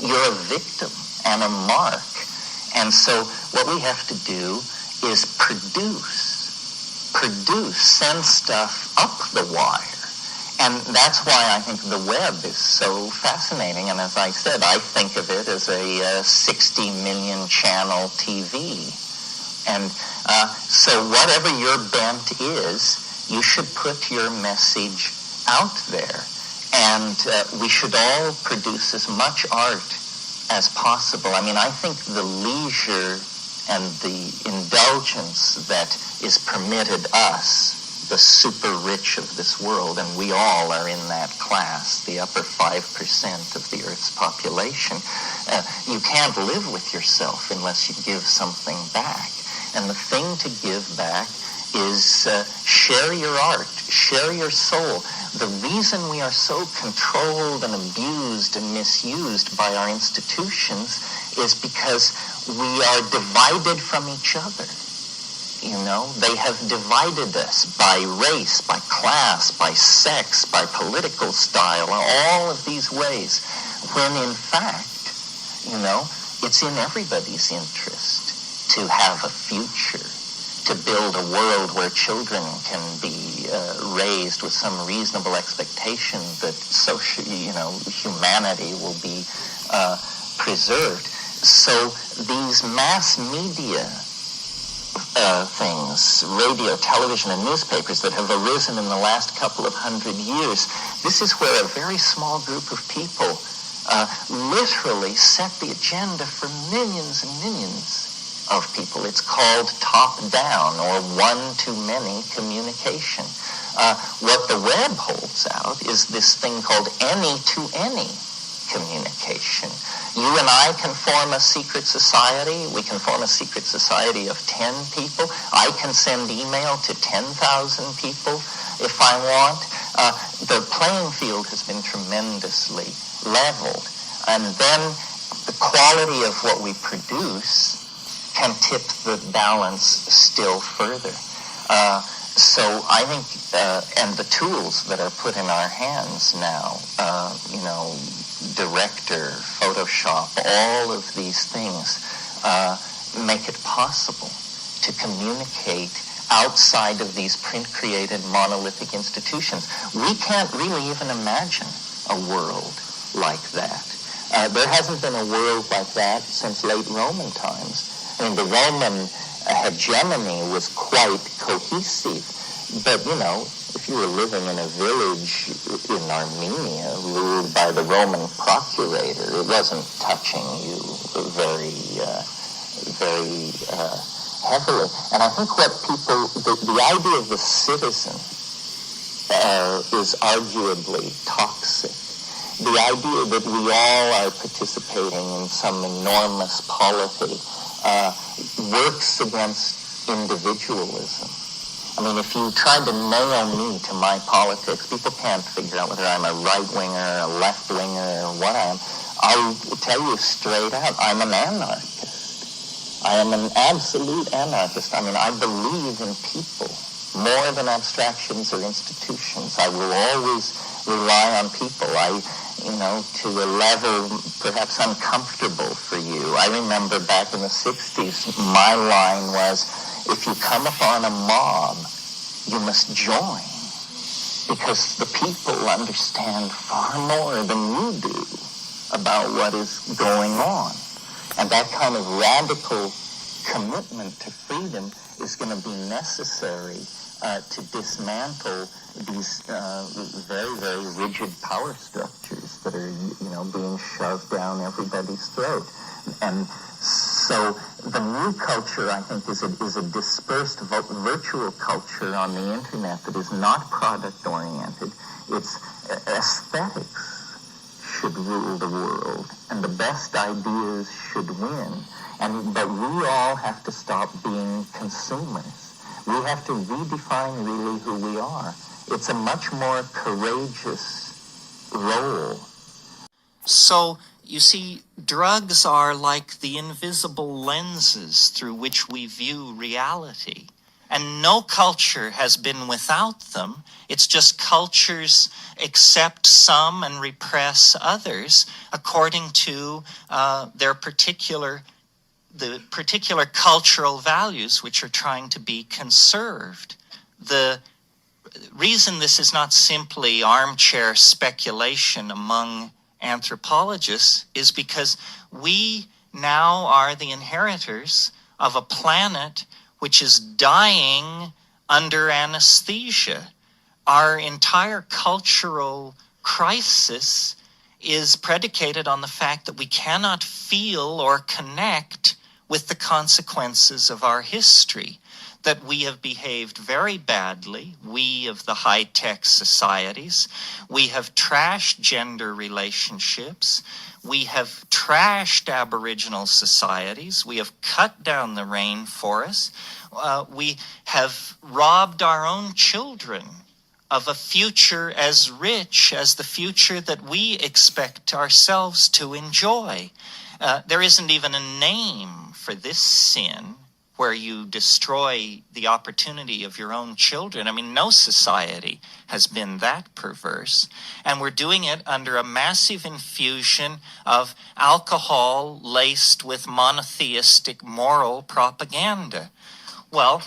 you're a victim and a mark. And so what we have to do is produce, send stuff up the wire. And that's why I think the web is so fascinating. And as I said, I think of it as a 60 million channel TV. And so whatever your bent is, you should put your message out there. And we should all produce as much art as possible. I mean, I think the leisure and the indulgence that is permitted us, the super rich of this world, and we all are in that class, the upper 5% of the Earth's population, you can't live with yourself unless you give something back. And the thing to give back is share your art, share your soul. The reason we are so controlled and abused and misused by our institutions is because we are divided from each other. You know, they have divided us by race, by class, by sex, by political style, all of these ways, when in fact, you know, it's in everybody's interest to have a future, to build a world where children can be raised with some reasonable expectation that social, you know, humanity will be preserved. So these mass media things, radio, television, and newspapers that have arisen in the last couple of 100 years, this is where a very small group of people literally set the agenda for millions and millions of people. It's called top-down or one-to-many communication. What the web holds out is this thing called any-to-any communication. You and I can form a secret society. We can form a secret society of 10 people. I can send email to 10,000 people if I want. The playing field has been tremendously leveled. And then the quality of what we produce can tip the balance still further. So I think, and the tools that are put in our hands now, you know, Director, Photoshop, all of these things make it possible to communicate outside of these print-created monolithic institutions. We can't really even imagine a world like that. There hasn't been a world like that since late Roman times. I mean, the Roman hegemony was quite cohesive, but, you know, if you were living in a village in Armenia ruled by the Roman procurator, it wasn't touching you very heavily. And I think what people, the idea of the citizen is arguably toxic. The idea that we all are participating in some enormous polity works against individualism. I mean, if you tried to nail me to my politics, people can't figure out whether I'm a right-winger, a left-winger, or what I am. I'll tell you straight out, I'm an anarchist. I am an absolute anarchist. I mean, I believe in people more than abstractions or institutions. I will always rely on people. You know, to a level perhaps uncomfortable for you. I remember back in the 60s, my line was, if you come upon a mob, you must join, because the people understand far more than you do about what is going on. And that kind of radical commitment to freedom is going to be necessary to dismantle these very, very rigid power structures that are, you know, being shoved down everybody's throat. And so the new culture, I think, is a dispersed virtual culture on the internet that is not product-oriented. It's aesthetics should rule the world, and the best ideas should win. But we all have to stop being consumers. We have to redefine really who we are. It's a much more courageous role. So, you see, drugs are like the invisible lenses through which we view reality. and no culture has been without them. It's just cultures accept some and repress others according to the particular cultural values which are trying to be conserved. The reason this is not simply armchair speculation among anthropologists is because we now are the inheritors of a planet which is dying under anesthesia. Our entire cultural crisis is predicated on the fact that we cannot feel or connect with the consequences of our history, that we have behaved very badly, we of the high-tech societies. We have trashed gender relationships. We have trashed Aboriginal societies. We have cut down the rainforest. We have robbed our own children of a future as rich as the future that we expect ourselves to enjoy. There isn't even a name for this sin where you destroy the opportunity of your own children. I mean, no society has been that perverse. And we're doing it under a massive infusion of alcohol laced with monotheistic moral propaganda. Well,